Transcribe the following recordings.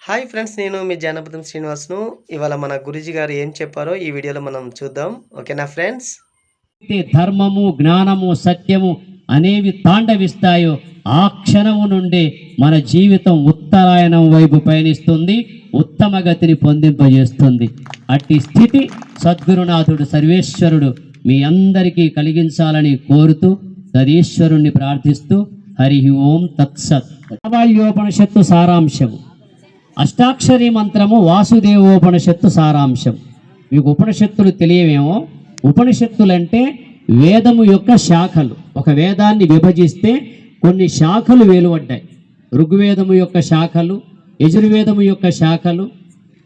Hi friends, నేను మీ జానపదం శ్రీనివాస్ను. ఇవాళ మన గురూజీ గారు ఏం చెప్పారో ఈ వీడియోలో మనం చూద్దాం. ఓకేనా ఫ్రెండ్స్? ధర్మము, జ్ఞానము, సత్యము అనేవి తాండవిస్తాయో ఆ క్షణము నుండి మన జీవితం ఉత్తరాయణం వైపు పయనిస్తుంది, ఉత్తమ గతిని పొందింపజేస్తుంది. అట్టి స్థితి సద్గురునాథుడు సర్వేశ్వరుడు మీ అందరికీ కలిగించాలని కోరుతూ సదీశ్వరుణ్ణి ప్రార్థిస్తూ హరి ఓం తత్సత్. వాల్యోపనిషత్తు సారాంశము. అష్టాక్షరి మంత్రము వాసుదేవోపనిషత్తు సారాంశం. మీకు ఉపనిషత్తులు తెలియవేమో. ఉపనిషత్తులంటే వేదము యొక్క శాఖలు. ఒక వేదాన్ని విభజిస్తే కొన్ని శాఖలు వెలువడ్డాయి. ఋగ్వేదము యొక్క శాఖలు, యజుర్వేదము యొక్క శాఖలు,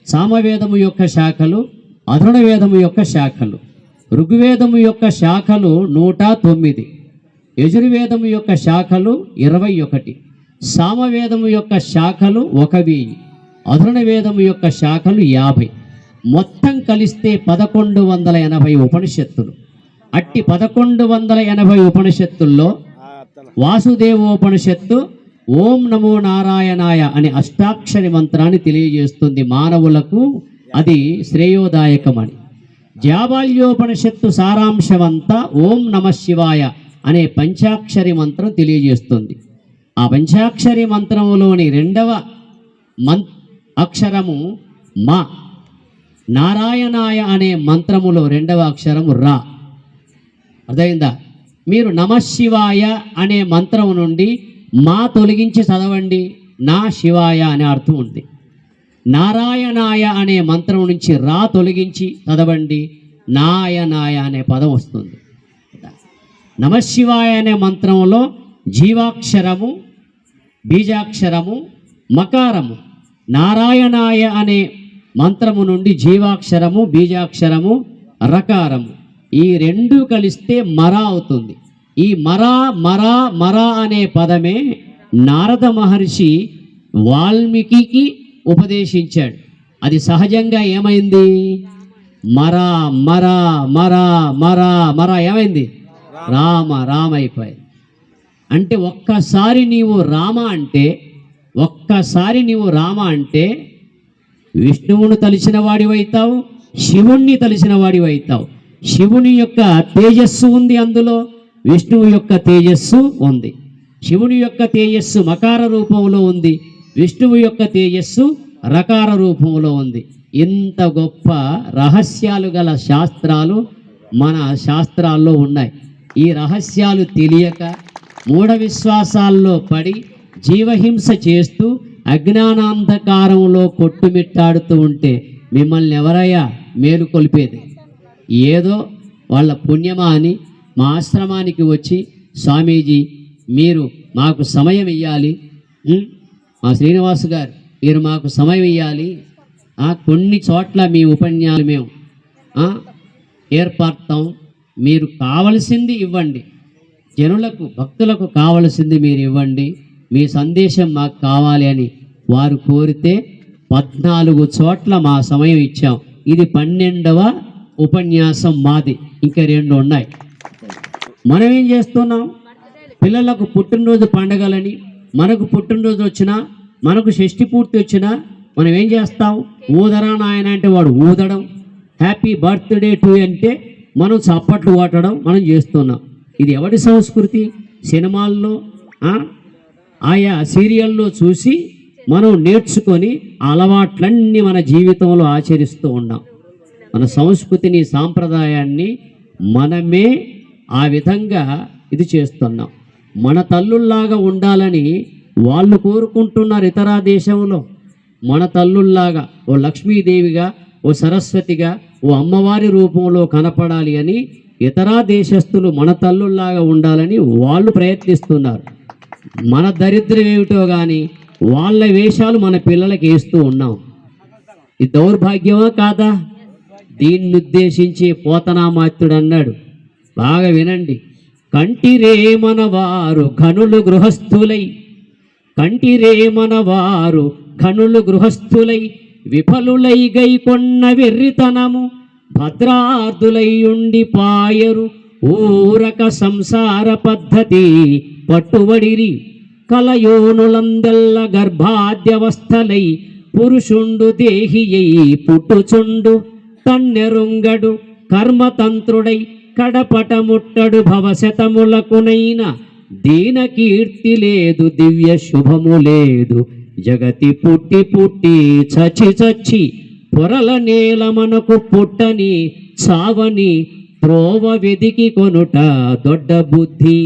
సామవేదము యొక్క శాఖలు, అధర్వవేదము యొక్క శాఖలు. ఋగ్వేదము యొక్క శాఖలు 109, యజుర్వేదము యొక్క శాఖలు 21, సామవేదము యొక్క శాఖలు 1000, అధర్వవేదము యొక్క శాఖలు 50. మొత్తం కలిస్తే 1180 ఉపనిషత్తులు. అట్టి 1180 ఉపనిషత్తుల్లో వాసుదేవోపనిషత్తు ఓం నమో నారాయణాయ అనే అష్టాక్షరి మంత్రాన్ని తెలియజేస్తుంది మానవులకు. అది శ్రేయోదాయకమని. జాబాల్యోపనిషత్తు సారాంశమంతా ఓం నమ శివాయ అనే పంచాక్షరి మంత్రం తెలియజేస్తుంది. ఆ పంచాక్షరి మంత్రములోని 2వ అక్షరము మా. నారాయణాయ అనే మంత్రములో 2వ అక్షరము రా. అర్థమైందా? మీరు నమశివాయ అనే మంత్రం నుండి మా తొలగించి చదవండి, నా శివాయ అనే అర్థం ఉంది. నారాయణాయ అనే మంత్రం నుంచి రా తొలగించి చదవండి, నాయనాయ అనే పదం వస్తుంది. నమశివాయ అనే మంత్రంలో జీవాక్షరము, బీజాక్షరము, మకారము. నారాయణాయ అనే మంత్రము నుండి జీవాక్షరము, బీజాక్షరము, రకారము. ఈ 2 కలిస్తే మరా అవుతుంది. ఈ మరా అనే పదమే నారద మహర్షి వాల్మీకి ఉపదేశించాడు. అది సహజంగా ఏమైంది? మరా మరా మరా మరా మరా ఏమైంది? రామ అయిపోయింది. అంటే ఒక్కసారి నీవు రామ అంటే విష్ణువును తలిచిన వాడివైతావు, శివుణ్ణి తలిచిన వాడివైతావు. శివుని యొక్క తేజస్సు ఉంది అందులో, విష్ణువు యొక్క తేజస్సు ఉంది. శివుని యొక్క తేజస్సు మకార రూపంలో ఉంది, విష్ణువు యొక్క తేజస్సు రకార రూపంలో ఉంది. ఇంత గొప్ప రహస్యాలు గల శాస్త్రాలు మన శాస్త్రాల్లో ఉన్నాయి. ఈ రహస్యాలు తెలియక మూఢ విశ్వాసాల్లో పడి జీవహింస చేస్తూ అజ్ఞానాంధకారంలో కొట్టుమిట్టాడుతూ ఉంటే మిమ్మల్ని ఎవరయ్యా మేలుకొల్పేది? ఏదో వాళ్ళ పుణ్యమా అని మా ఆశ్రమానికి వచ్చి, స్వామీజీ మీరు మాకు సమయం ఇవ్వాలి, మా శ్రీనివాస్ గారు మీరు మాకు సమయం ఇవ్వాలి, కొన్ని చోట్ల మీ ఉపన్యాసాలు మేము ఏర్పడతాం, మీరు కావలసింది ఇవ్వండి, జనులకు భక్తులకు కావలసింది మీరు ఇవ్వండి, మీ సందేశం మాకు కావాలి అని వారు కోరితే 14 చోట్ల మా సమయం ఇచ్చాం. ఇది 12వ ఉపన్యాసం మాది. ఇంకా 2 ఉన్నాయి. మనం ఏం చేస్తున్నాం? పిల్లలకు పుట్టినరోజు పండగలని, మనకు పుట్టినరోజు వచ్చినా, మనకు షష్ఠి పూర్తి వచ్చినా మనం ఏం చేస్తాం? ఊదరా నాయన అంటే వాడు ఊదడం, హ్యాపీ బర్త్డే టు అంటే మనం చప్పట్లు కొట్టడం మనం చేస్తున్నాం. ఇది ఎవరి సంస్కృతి? సినిమాల్లో ఆయా సీరియల్లో చూసి మనం నేర్చుకొని అలవాట్లన్నీ మన జీవితంలో ఆచరిస్తూ ఉన్నాం. మన సంస్కృతిని, సాంప్రదాయాన్ని మనమే ఆ విధంగా ఇది చేస్తున్నాం. మన తల్లుల్లాగా ఉండాలని వాళ్ళు కోరుకుంటున్నారు ఇతర దేశంలో. మన తల్లుల్లాగా, ఓ లక్ష్మీదేవిగా, ఓ సరస్వతిగా, ఓ అమ్మవారి రూపంలో కనపడాలి అని ఇతర దేశస్తులు మన తల్లుల్లాగా ఉండాలని వాళ్ళు ప్రయత్నిస్తున్నారు. మన దరిద్రం ఏమిటో కానీ వాళ్ళ వేషాలు మన పిల్లలకి వేస్తూ ఉన్నాం. ఇది దౌర్భాగ్యమా కాదా? దీన్ని ఉద్దేశించి పోతనామాత్యుడు అన్నాడు, బాగా వినండి. కంటిరే మనవారు ఘనులు గృహస్థులై, కంటిరే మనవారు ఘనులు గృహస్థులై, విఫలులై గైకొన్న వెర్రితనము భద్రార్థులై ఉండి పాయరు, ఊరక సంసార పద్ధతి పట్టుబడిరి, కలయోనులందెల్ల గర్భాద్యవస్థలై పురుషుండు దేహియై పుట్టుచుండు తన్నెరుంగడు కర్మతంత్రుడై కడపట ముట్టడు భవశతములకునైన దీన కీర్తి లేదు దివ్య శుభము లేదు జగతి పుట్టి పుట్టి చచ్చి చచ్చి పొరల నేల మనకు పుట్టని చావని త్రోవ వెదికి కొనుట దొడ్డ బుద్ధి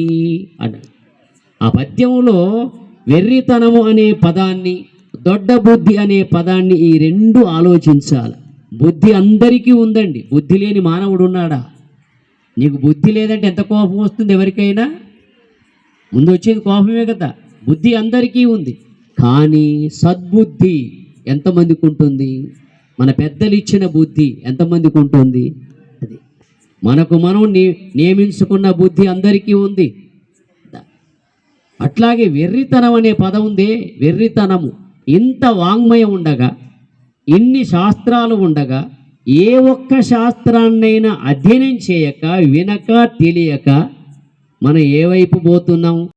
అన్నాడు. ఆ పద్యంలో వెర్రితనము అనే పదాన్ని దొడ్డ బుద్ధి అనే పదాన్ని ఈ రెండు ఆలోచించాలి. బుద్ధి అందరికీ ఉందండి. బుద్ధి లేని మానవుడు ఉన్నాడా? నీకు బుద్ధి లేదంటే ఎంత కోపం వస్తుంది ఎవరికైనా? ముందు వచ్చేది కోపమే కదా. బుద్ధి అందరికీ ఉంది, కానీ సద్బుద్ధి ఎంతమందికి ఉంటుంది? మన పెద్దలు ఇచ్చిన బుద్ధి ఎంతమందికి ఉంటుంది? అది మనకు మనం నియమించుకున్న బుద్ధి అందరికీ ఉంది. అట్లాగే వెర్రితనం అనే పదం ఉందే, వెర్రితనము. ఇంత వాంగ్మయం ఉండగా, ఇన్ని శాస్త్రాలు ఉండగా, ఏ ఒక్క శాస్త్రాన్నైనా అధ్యయనం చేయక, వినక, తెలియక మనం ఏ వైపు పోతున్నాం?